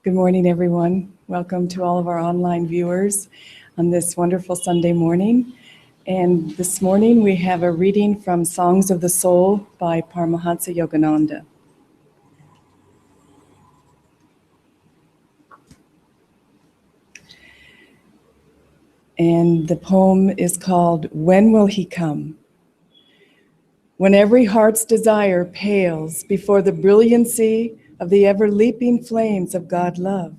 Good morning, everyone. Welcome to all of our online viewers on this wonderful Sunday morning. And this morning we have a reading from Songs of the Soul by Paramahansa Yogananda. And the poem is called, When Will He Come? When every heart's desire pales before the brilliancy of the ever-leaping flames of God love,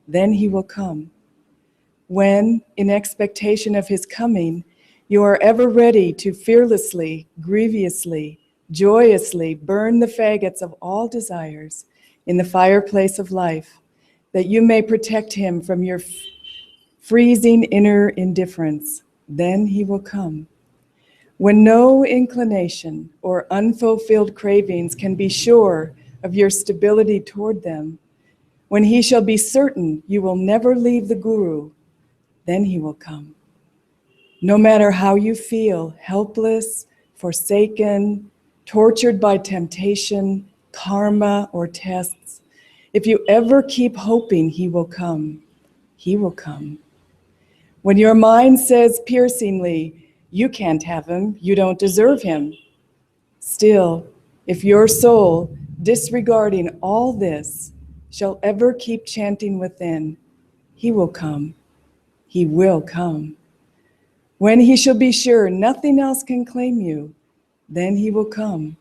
then He will come. When, in expectation of His coming, you are ever ready to fearlessly, grievously, joyously burn the faggots of all desires in the fireplace of life, that you may protect Him from your freezing inner indifference, then He will come. When no inclination or unfulfilled cravings can be sure of your stability toward them, when He shall be certain you will never leave the Guru, then He will come. No matter how you feel, helpless, forsaken, tortured by temptation, karma, or tests, if you ever keep hoping He will come, He will come. When your mind says piercingly, you can't have Him, you don't deserve Him, still, if your soul, disregarding all this, shall ever keep chanting within, He will come, He will come. When He shall be sure nothing else can claim you, then He will come.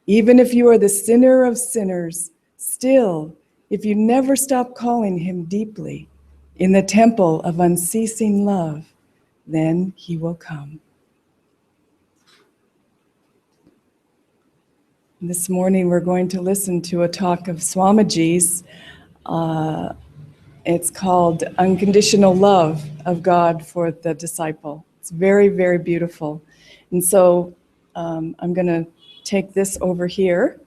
Even if you are the sinner of sinners, still, if you never stop calling Him deeply in the temple of unceasing love, then He will come. This morning we're going to listen to a talk of Swamiji's. It's called Unconditional Love of God for the Disciple. It's very, very beautiful. And so I'm going to take this over here.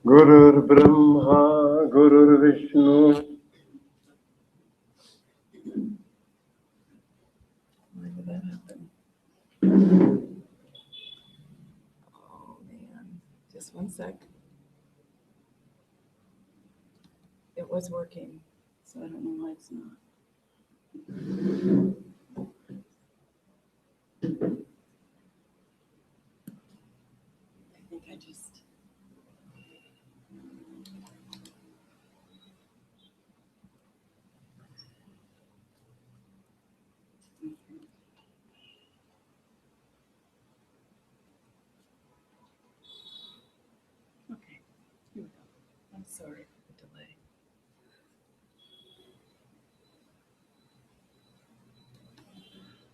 Gurur Brahma, Gurur Vishnu. Why did that happen? Oh man, just one sec. It was working, so I don't know why it's not. I think I just... Okay, here we go. I'm sorry for the delay.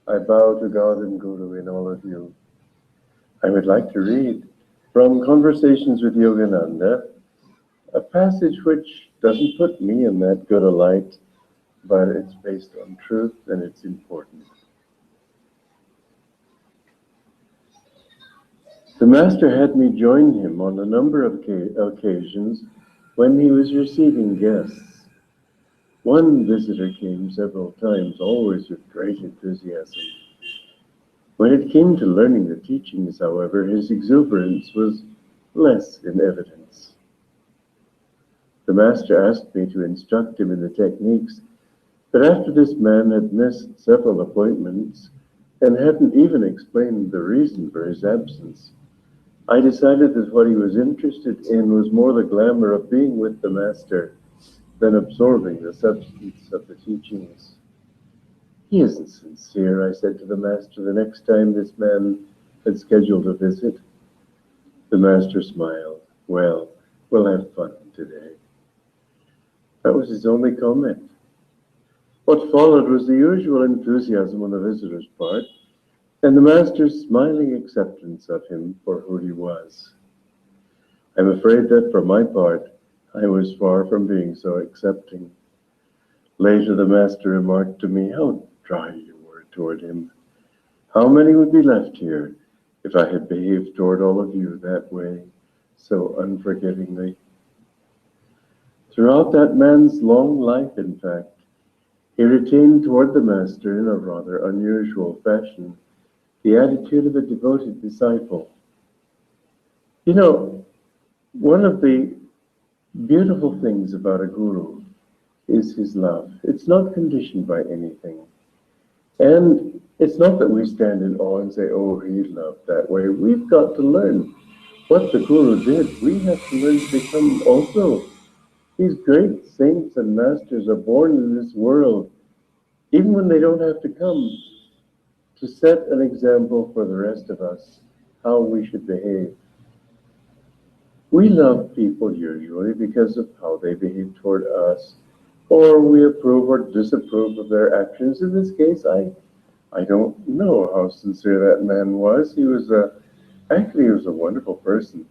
I bow to God and Guru in all of you. I would like to read from Conversations with Yogananda, a passage which doesn't put me in that good a light, but it's based on truth and it's important. The Master had me join him on a number of occasions when he was receiving guests. One visitor came several times, always with great enthusiasm. When it came to learning the teachings, however, his exuberance was less in evidence. The Master asked me to instruct him in the techniques, but after this man had missed several appointments and hadn't even explained the reason for his absence, I decided that what he was interested in was more the glamour of being with the Master than absorbing the substance of the teachings. He isn't sincere, I said to the Master the next time this man had scheduled a visit. The Master smiled. Well, we'll have fun today. That was his only comment. What followed was the usual enthusiasm on the visitor's part, and the Master's smiling acceptance of him for who he was. I'm afraid that for my part, I was far from being so accepting. Later, the Master remarked to me how dry you were toward him. How many would be left here if I had behaved toward all of you that way, so unforgivingly. Throughout that man's long life, in fact, he retained toward the Master, in a rather unusual fashion, the attitude of a devoted disciple. You know, one of the beautiful things about a guru is his love. It's not conditioned by anything. And it's not that we stand in awe and say, oh, he loved that way. We've got to learn what the guru did. We have to learn to become also. These great saints and masters are born in this world, even when they don't have to come, to set an example for the rest of us, how we should behave. We love people usually because of how they behave toward us, or we approve or disapprove of their actions. In this case, I don't know how sincere that man was. Actually, he was a wonderful person.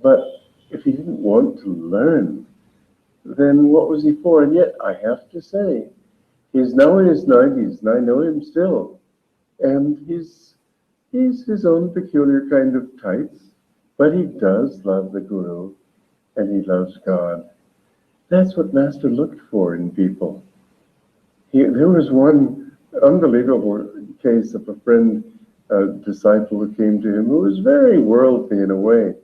But if he didn't want to learn, then what was he for? And yet, I have to say, he's now in his 90s, and I know him still. And he's his own peculiar kind of type, but he does love the Guru, and he loves God. That's what Master looked for in people. There was one unbelievable case of a friend, a disciple who came to him who was very worldly in a way,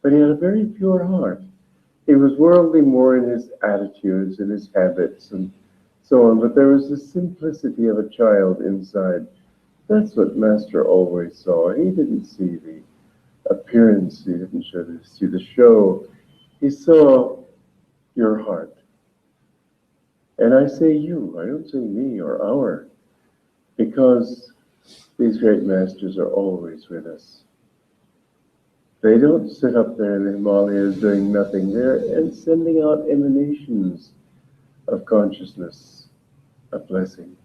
but he had a very pure heart. He was worldly more in his attitudes and his habits and so on, but there was the simplicity of a child inside. That's what Master always saw. He didn't see the appearance, he didn't see the show. He saw your heart. And I say you, I don't say me or our, because these great masters are always with us. They don't sit up there in the Himalayas doing nothing. They're sending out emanations of consciousness, of blessing.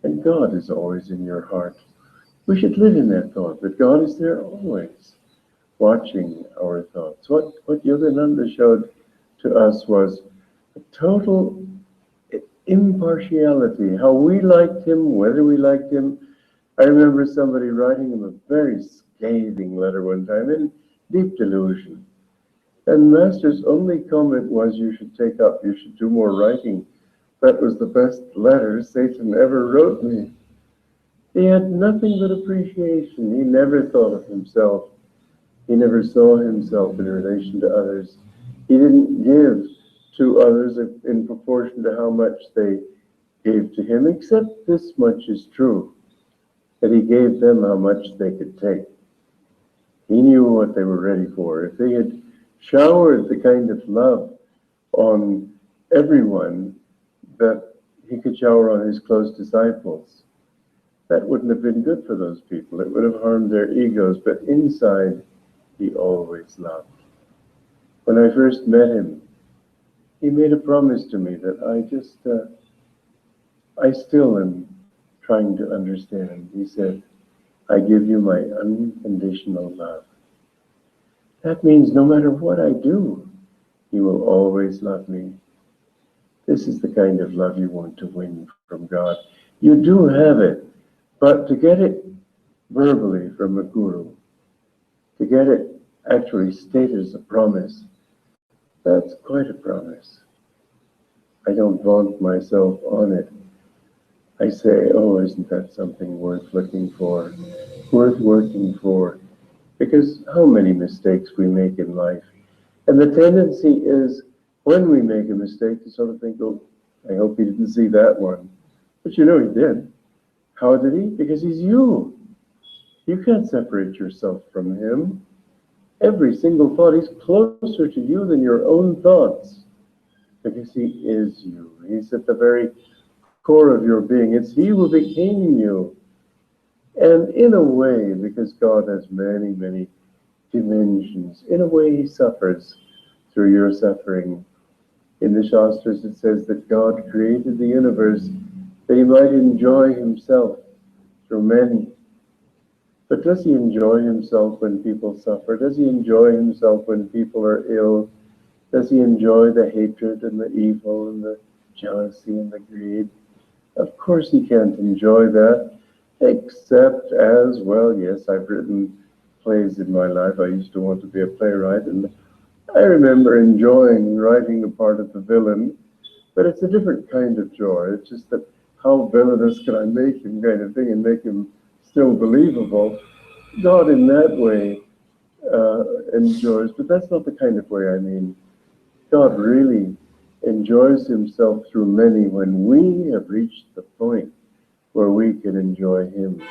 And God is always in your heart. We should live in that thought, that God is there always, watching our thoughts. What Yogananda showed to us was a total impartiality, how we liked him, whether we liked him. I remember somebody writing him a very scathing letter one time in deep delusion. And Master's only comment was, you should do more writing. That was the best letter Satan ever wrote me. He had nothing but appreciation. He never thought of himself. He never saw himself in relation to others. He didn't give to others in proportion to how much they gave to him, except this much is true, that he gave them how much they could take. He knew what they were ready for. If they had showered the kind of love on everyone that he could shower on his close disciples, that wouldn't have been good for those people. It would have harmed their egos, but inside, he always loved. When I first met him, he made a promise to me that I still am trying to understand. He said, I give you my unconditional love. That means no matter what I do, you will always love me. This is the kind of love you want to win from God. You do have it, but to get it verbally from a guru, to get it actually stated as a promise, that's quite a promise. I don't vaunt myself on it. I say, oh, isn't that something worth looking for, worth working for? Because how many mistakes we make in life. And the tendency is, when we make a mistake, to sort of think, oh, I hope he didn't see that one. But you know he did. How did he? Because he's you. You can't separate yourself from him. Every single thought, he's closer to you than your own thoughts. Because he is you. He's at the very core of your being. It's he who became you. And in a way, because God has many, many dimensions, in a way he suffers through your suffering. In the Shastras it says that God created the universe that he might enjoy himself through many. But does he enjoy himself when people suffer? Does he enjoy himself when people are ill? Does he enjoy the hatred and the evil and the jealousy and the greed? Of course he can't enjoy that, except as, well, yes, I've written plays in my life. I used to want to be a playwright, and I remember enjoying writing the part of the villain, but it's a different kind of joy. It's just that how villainous can I make him kind of thing and make him still believable. God in that way enjoys, but that's not the kind of way I mean. God really enjoys himself through many when we have reached the point where we can enjoy him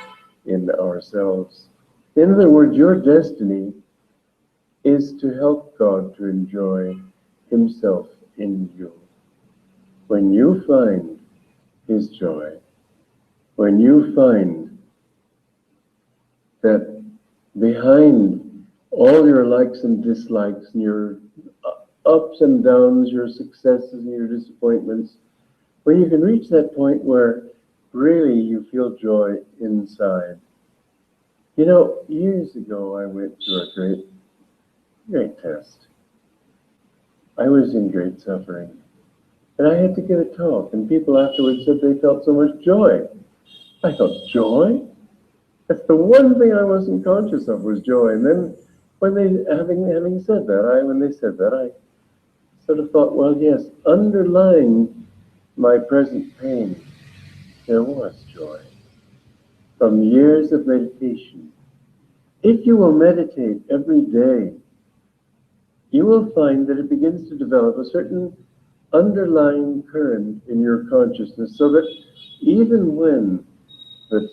in ourselves. In other words, your destiny is to help God to enjoy himself in you. When you find his joy, when you find that behind all your likes and dislikes and your ups and downs, your successes and your disappointments, when you can reach that point where really you feel joy inside. You know, years ago I went through a great test. I was in great suffering. And I had to give a talk, and people afterwards said they felt so much joy. I thought, joy? That's the one thing I wasn't conscious of, was joy. And then when having said that, when they said that, I sort of thought, well, yes, underlying my present pain, there was joy. From years of meditation. If you will meditate every day, you will find that it begins to develop a certain underlying current in your consciousness, so that even when the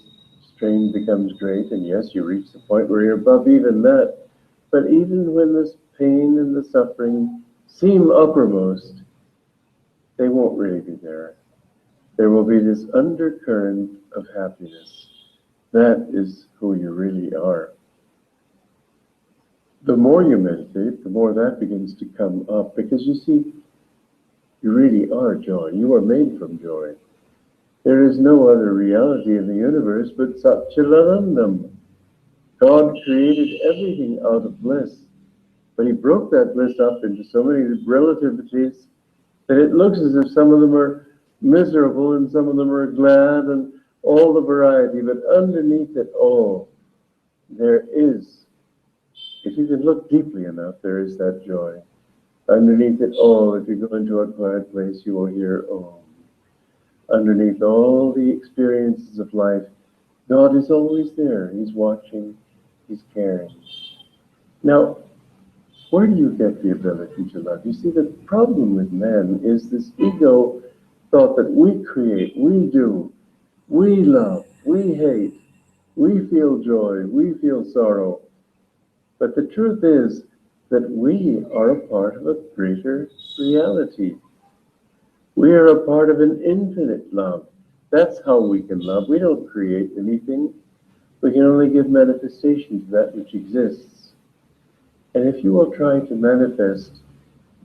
strain becomes great, and yes, you reach the point where you're above even that, but even when this pain and the suffering seem uppermost, they won't really be there. There will be this undercurrent of happiness. That is who you really are. The more you meditate, the more that begins to come up, because you see, you really are joy. You are made from joy. There is no other reality in the universe but Satchidanandam. God created everything out of bliss, but he broke that bliss up into so many relativities that it looks as if some of them are miserable and some of them are glad and all the variety, but underneath it all, there is, if you can look deeply enough, there is that joy. Underneath it all, if you go into a quiet place, you will hear Om. Underneath all the experiences of life, God is always there. He's watching, he's caring. Now, where do you get the ability to love? You see, the problem with man is this ego thought that we create, we do, we love, we hate, we feel joy, we feel sorrow. But the truth is that we are a part of a greater reality. We are a part of an infinite love. That's how we can love. We don't create anything. We can only give manifestation to that which exists. And if you will try to manifest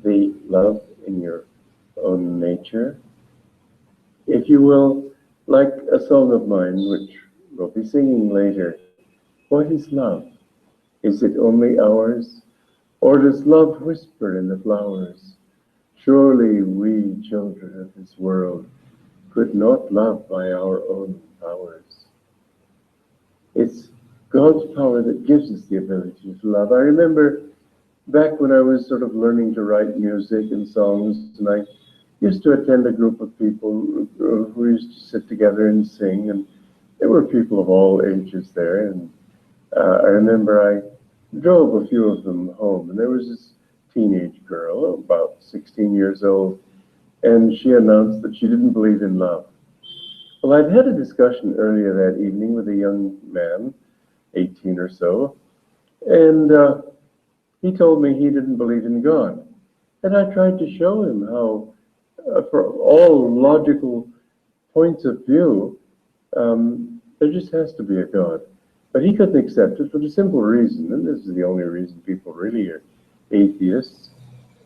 the love in your own nature, if you will, like a song of mine, which we'll be singing later, what is love? Is it only ours? Or does love whisper in the flowers? Surely we, children of this world, could not love by our own powers. It's God's power that gives us the ability to love. I remember back when I was sort of learning to write music and songs, and I used to attend a group of people who used to sit together and sing, and there were people of all ages there, and I remember I drove a few of them home, and there was this teenage girl, about 16 years old, and she announced that she didn't believe in love. Well, I'd had a discussion earlier that evening with a young man, 18 or so, and he told me he didn't believe in God. And I tried to show him how, for all logical points of view, there just has to be a God. But he couldn't accept it for the simple reason, and this is the only reason people really are atheists.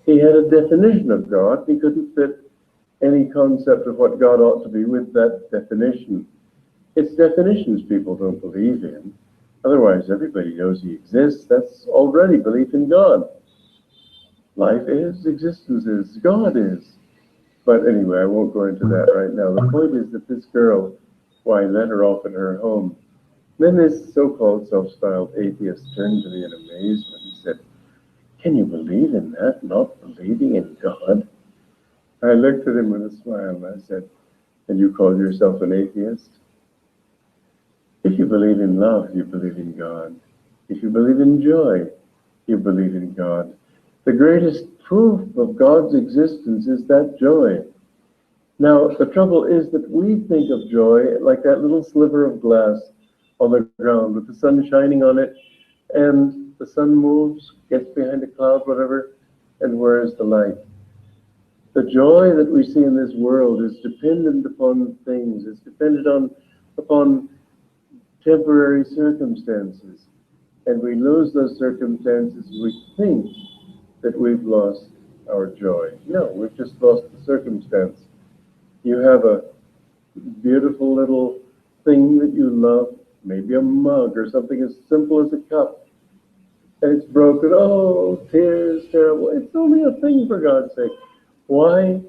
He had a definition of God. He couldn't fit any concept of what God ought to be with that definition. It's definitions people don't believe in. Otherwise, everybody knows he exists. That's already belief in God. Life is, existence is, God is. But anyway, I won't go into that right now. The point is that this girl, who I let her off at her home, Then this so-called self-styled atheist turned to me in amazement and said, "Can you believe in that, not believing in God?" I looked at him with a smile and I said, "And you call yourself an atheist? If you believe in love, you believe in God. If you believe in joy, you believe in God. The greatest proof of God's existence is that joy." Now, the trouble is that we think of joy like that little sliver of glass on the ground with the sun shining on it, and the sun moves, gets behind a cloud, whatever, and where is the light? The joy that we see in this world is dependent upon things, it's dependent upon temporary circumstances. And we lose those circumstances, we think that we've lost our joy. No, we've just lost the circumstance. You have a beautiful little thing that you love, maybe a mug or something as simple as a cup, and it's broken. Oh, tears, terrible. It's only a thing, for God's sake. Why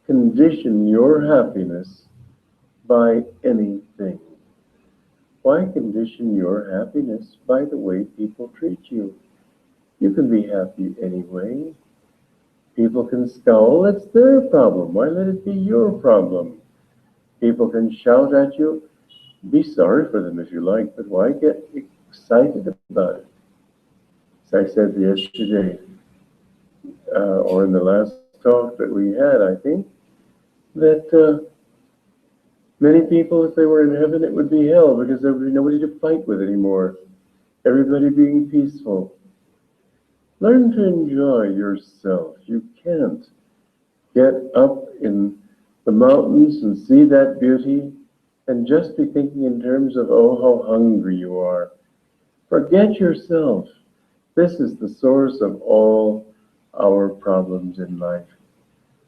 condition your happiness by anything? Why condition your happiness by the way people treat you? You can be happy anyway. People can scowl, that's their problem. Why let it be your problem? People can shout at you, be sorry for them if you like, but why get excited about it? As I said yesterday, or in the last talk that we had, I think, that many people, if they were in heaven, it would be hell because there would be nobody to fight with anymore. Everybody being peaceful. Learn to enjoy yourself. You can't get up in the mountains and see that beauty and just be thinking in terms of, oh, how hungry you are. Forget yourself. This is the source of all our problems in life.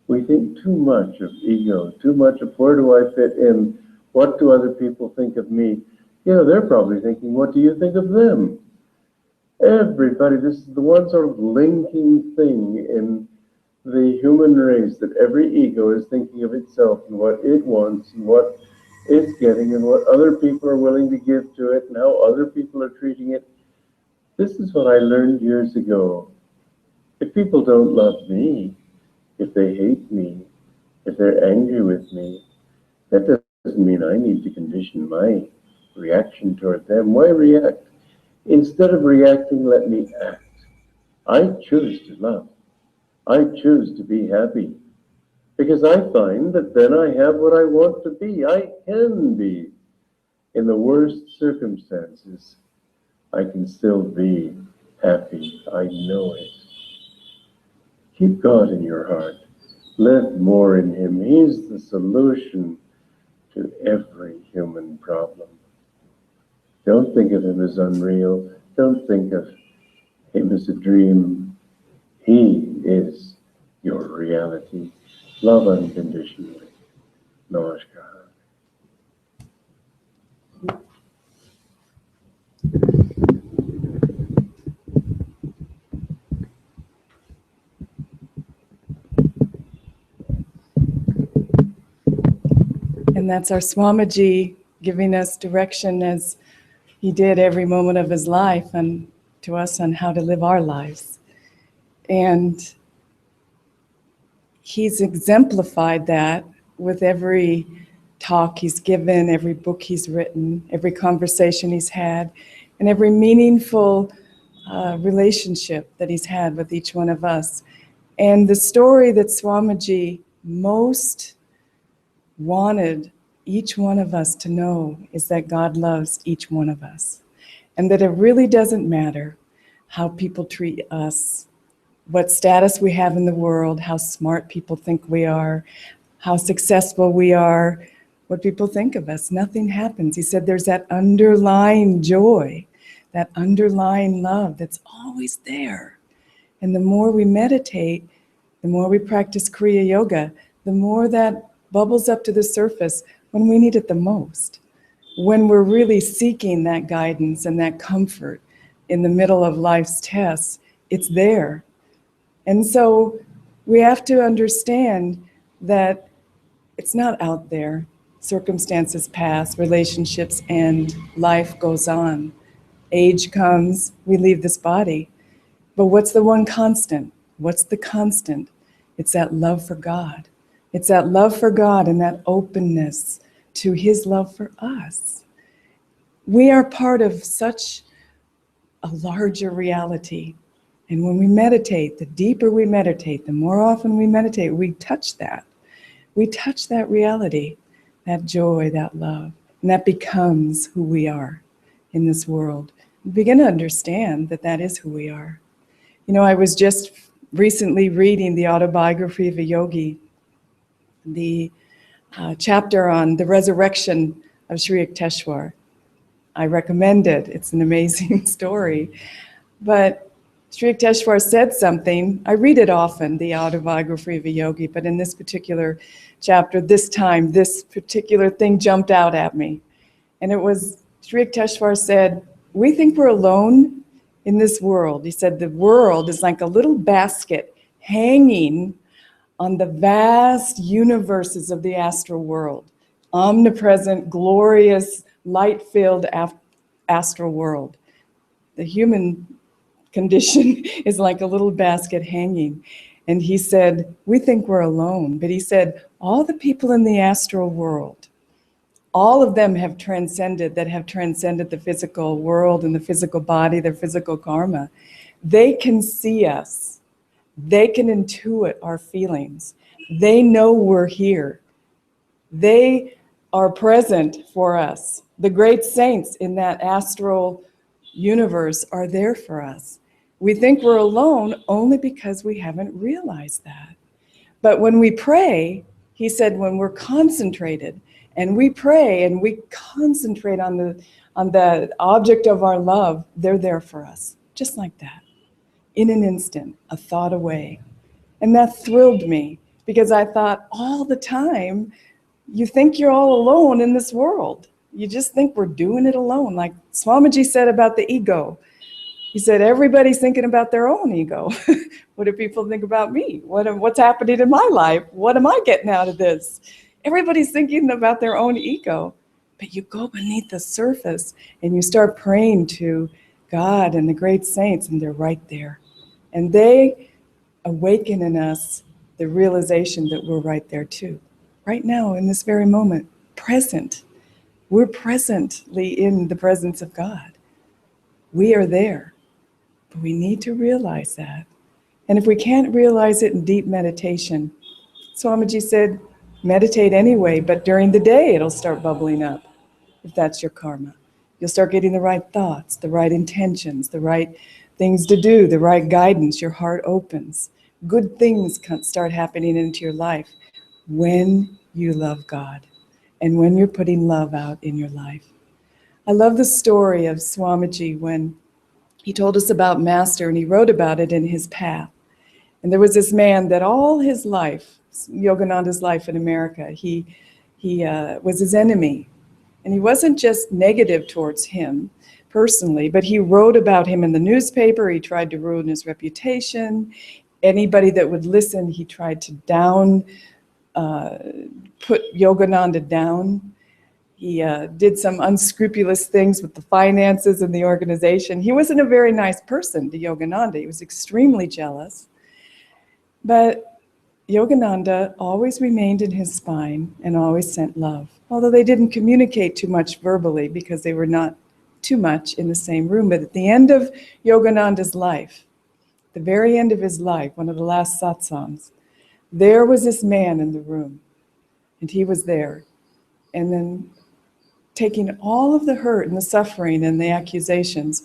We think too much of ego, too much of where do I fit in? What do other people think of me? You know, they're probably thinking, what do you think of them? Everybody, this is the one sort of linking thing in the human race, that every ego is thinking of itself and what it wants and what it's getting and what other people are willing to give to it and how other people are treating it. This is what I learned years ago. If people don't love me, if they hate me, if they're angry with me, that doesn't mean I need to condition my reaction toward them. Why react? Instead of reacting, let me act. I choose to love. I choose to be happy. Because I find that then I have what I want to be. I can be. In the worst circumstances, I can still be happy. I know it. Keep God in your heart. Live more in Him. He's the solution to every human problem. Don't think of Him as unreal. Don't think of Him as a dream. He is your reality. Love unconditionally. Namaskar. And that's our Swamiji giving us direction as he did every moment of his life and to us on how to live our lives. And he's exemplified that with every talk he's given, every book he's written, every conversation he's had, and every meaningful relationship that he's had with each one of us. And the story that Swamiji most wanted each one of us to know is that God loves each one of us, and that it really doesn't matter how people treat us, what status we have in the world, how smart people think we are, how successful we are, what people think of us. Nothing happens. He said there's that underlying joy, that underlying love that's always there. And the more we meditate, the more we practice Kriya Yoga, the more that bubbles up to the surface when we need it the most. When we're really seeking that guidance and that comfort in the middle of life's tests, it's there. And so we have to understand that it's not out there Circumstances pass, relationships end, life goes on. Age comes, we leave this body. But what's the one constant? What's the constant? It's that love for God. It's that love for God and that openness to His love for us. We are part of such a larger reality. And when we meditate, the deeper we meditate, the more often we meditate, we touch that. We touch that reality, that joy, that love. And that becomes who we are in this world. We begin to understand that that is who we are. You know, I was just recently reading the autobiography of a yogi, the chapter on the resurrection of Sri Yukteswar. I recommend it. It's an amazing story. But Sri Yukteswar said something. I read it often, the autobiography of a yogi, but in this particular chapter, this time, this particular thing jumped out at me. And it was, Sri Yukteswar said, we think we're alone in this world. He said, the world is like a little basket hanging on the vast universes of the astral world, omnipresent, glorious, light-filled astral world. The human condition is like a little basket hanging. And he said, we think we're alone. But he said, all the people in the astral world, all of them have transcended the physical world and the physical body, their physical karma. They can see us. They can intuit our feelings. They know we're here. They are present for us. The great saints in that astral universe are there for us. We think we're alone only because we haven't realized that. But when we pray, he said, when we're concentrated and we pray and we concentrate on the object of our love, they're there for us, just like that. In an instant, a thought away. And that thrilled me because I thought all the time, you think you're all alone in this world. You just think we're doing it alone. Like Swamiji said about the ego. He said, everybody's thinking about their own ego. What do people think about me? What's happening in my life? What am I getting out of this? Everybody's thinking about their own ego. But you go beneath the surface and you start praying to God and the great saints, and they're right there. And they awaken in us the realization that we're right there too. Right now, in this very moment, present. We're presently in the presence of God. We are there. But we need to realize that. And if we can't realize it in deep meditation, Swamiji said, meditate anyway, but during the day it'll start bubbling up, if that's your karma. You'll start getting the right thoughts, the right intentions, the right things to do, the right guidance. Your heart opens. Good things can start happening into your life when you love God and when you're putting love out in your life. I love the story of Swamiji when he told us about Master, and he wrote about it in his path. And there was this man that all his life, Yogananda's life in America, he was his enemy. And he wasn't just negative towards him personally, but he wrote about him in the newspaper. He tried to ruin his reputation. Anybody that would listen, he tried to put Yogananda down. He did some unscrupulous things with the finances and the organization. He wasn't a very nice person to Yogananda. He was extremely jealous. But Yogananda always remained in his spine and always sent love, although they didn't communicate too much verbally because they were not too much in the same room. But at the end of Yogananda's life, the very end of his life, one of the last satsangs, there was this man in the room, and he was there. And then taking all of the hurt and the suffering and the accusations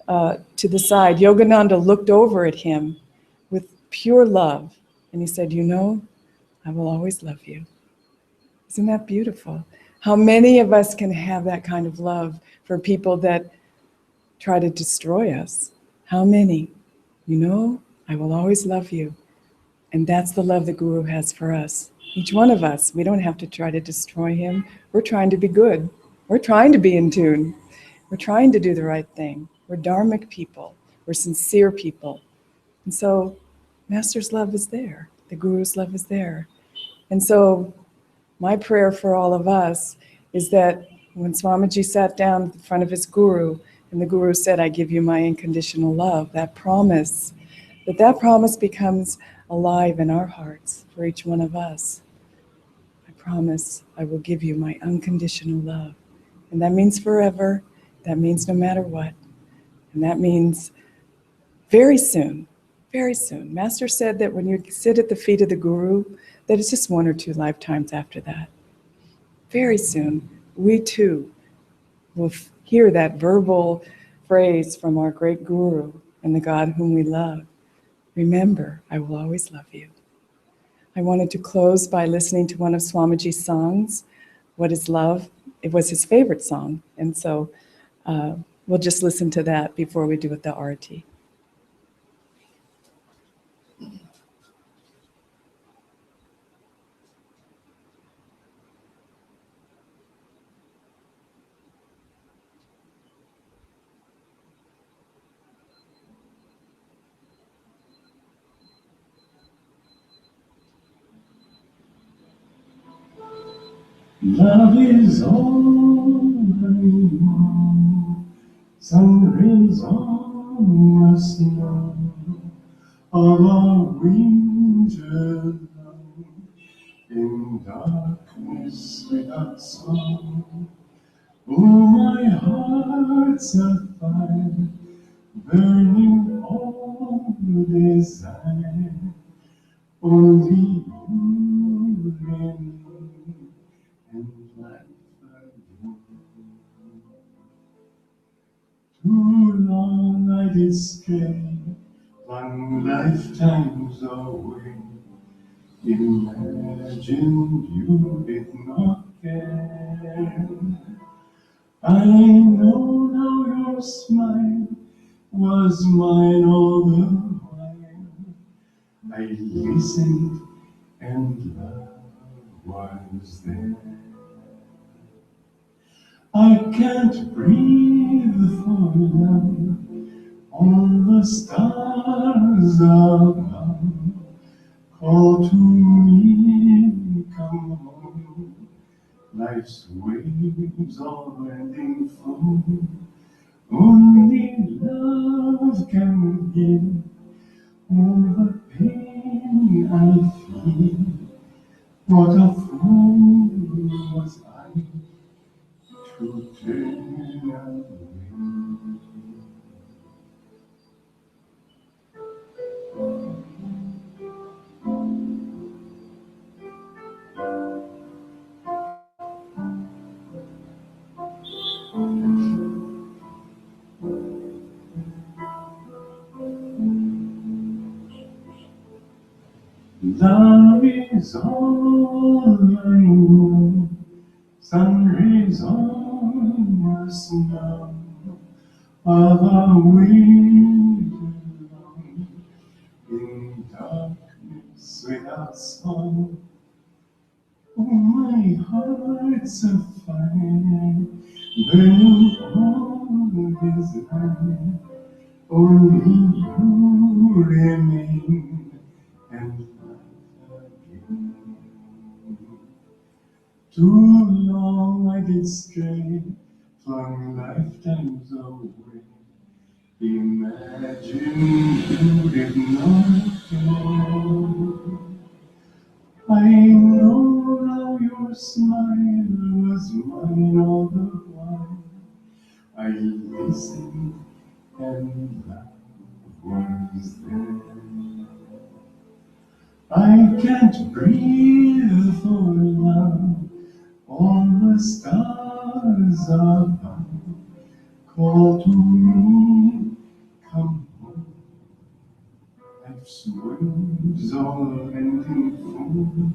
to the side, Yogananda looked over at him with pure love. And he said, you know, I will always love you. Isn't that beautiful? How many of us can have that kind of love for people that try to destroy us? How many? You know, I will always love you. And that's the love the Guru has for us. Each one of us, we don't have to try to destroy him. We're trying to be good. We're trying to be in tune. We're trying to do the right thing. We're dharmic people. We're sincere people. And so Master's love is there. The Guru's love is there. And so My prayer for all of us is that when Swamiji sat down in front of his guru, and the guru said, I give you my unconditional love, that promise becomes alive in our hearts for each one of us. I promise I will give you my unconditional love. And that means forever. That means no matter what. And that means very soon, very soon. Master said that when you sit at the feet of the guru, that it's just 1 or 2 lifetimes after that. Very soon, we too will hear that verbal phrase from our great guru and the God whom we love. Remember, I will always love you. I wanted to close by listening to one of Swamiji's songs, What is Love? It was his favorite song, and so we'll just listen to that before we do with the arati. Love is all I know, sun rays on the snow of our winter love, in darkness without song. Oh, my heart's a fire, burning all desire, only you remain, and life again. Too long I did stray, long lifetimes away. Imagined you did not care. I know now your smile was mine all the while. I listened and love was there. I can't breathe for love. All the stars above call to me, come home. Life's waves all ending flow. Only love can give all the pain I feel. What a fool was I to turn away. Love is all I know, sun rays on the snow of a winter long, in darkness without song. Oh, my heart's a fire, burning all desire. Only you remain, and life again. Too long I did stray, flung lifetimes away. Imagine you did not care. I know now your smile was mine all the while. I listened and love was there. I can't breathe for love. All the stars above call to me, come home. Life's waves all ending full.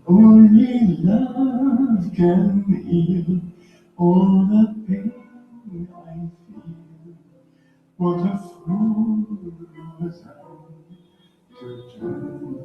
Only love can heal all the pain I feel. What a fool was I to turn away.